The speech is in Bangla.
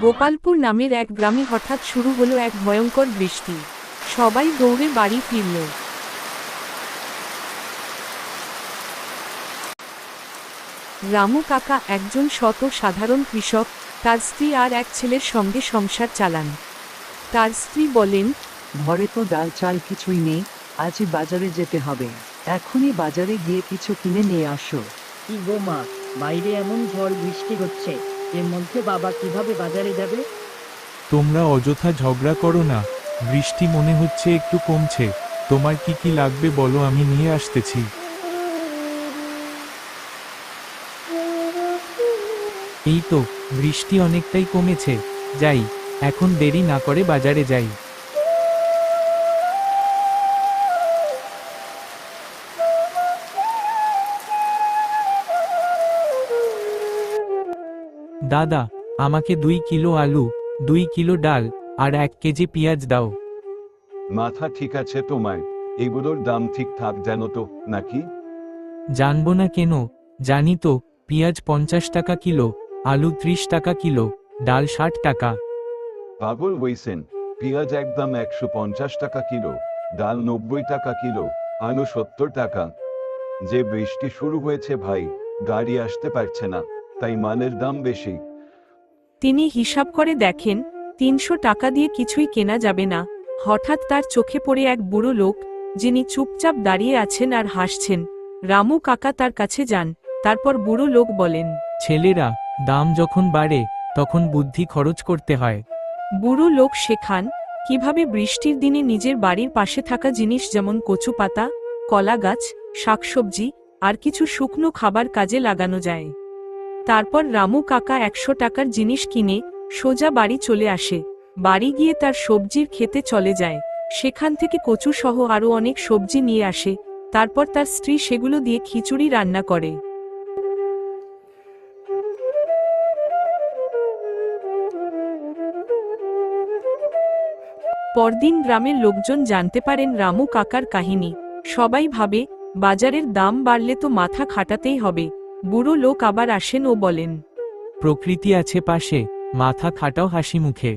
গোপালপুর নামের এক গ্রামে হঠাৎ শুরু হলো এক ভয়ঙ্কর বৃষ্টি। সবাই দৌড়ে বাড়ি ফিরল। রামু কাকা একজন শত সাধারণ কৃষক, তার স্ত্রী আর এক ছেলের সঙ্গে সংসার চালান। তার স্ত্রী বলেন, ঘরে তো ডাল চাল কিছুই নেই, আজই বাজারে যেতে হবে। এখনই বাজারে গিয়ে কিছু কিনে নিয়ে আসো। কি গো মা, বাইরে এমন ঝড় বৃষ্টি হচ্ছে, এর মধ্যে বাবা কিভাবে বাজারে যাবে? তোমরা অযথা ঝগড়া করো না, বৃষ্টি মনে হচ্ছে একটু কমছে। তোমার কি কি লাগবে বলো, আমি নিয়ে আসতেছি। এই তো বৃষ্টি অনেকটাই কমেছে, যাই, এখন দেরি না করে বাজারে যাই। দাদা, আমাকে 2 কিলো আলু, 2 কিলো ডাল আর 1 কেজি পেঁয়াজ দাও। মাথা ঠিক আছে তোমার? এগুলোর দাম ঠিকঠাক জানো তো নাকি? জানবো না কেন, জানি তো। পেঁয়াজ 50 টাকা কিলো, আলু 30 টাকা কিলো, ডাল 60 টাকা। পাগল হইছেন? পেঁয়াজ একদম 150 টাকা কিলো, ডাল 90 টাকা কিলো, আলু 70 টাকা। যে বৃষ্টি শুরু হয়েছে ভাই, গাড়ি আসতে পারছে না, তাই মালের দাম বেশি। তিনি হিসাব করে দেখেন 300 টাকা দিয়ে কিছুই কেনা যাবে না। হঠাৎ তার চোখে পড়ে এক বুড়ো লোক, যিনি চুপচাপ দাঁড়িয়ে আছেন আর হাসছেন। রামু কাকা তার কাছে যান। তারপর বুড়ো লোক বলেন, ছেলেরা, দাম যখন বাড়ে তখন বুদ্ধি খরচ করতে হয়। বুড়ো লোক শেখান কিভাবে বৃষ্টির দিনে নিজের বাড়ির পাশে থাকা জিনিস যেমন কচু পাতা, কলা গাছ, শাকসবজি আর কিছু শুকনো খাবার কাজে লাগানো যায়। তারপর রামু কাকা 100 টাকার জিনিস কিনে সোজা বাড়ি চলে আসে। বাড়ি গিয়ে তার সবজির খেতে চলে যায়। সেখান থেকে কচু সহ আরও অনেক সবজি নিয়ে আসে। তারপর তার স্ত্রী সেগুলো দিয়ে খিচুড়ি রান্না করে। পরদিন গ্রামের লোকজন জানতে পারেন রামু কাকার কাহিনী। সবাই ভাবে, বাজারের দাম বাড়লে তো মাথা খাটাতেই হবে। বুড়ো লোক আবার আসেন ও বলেন, প্রকৃতি আছে পাশে, মাথা খাটাও হাসি মুখে।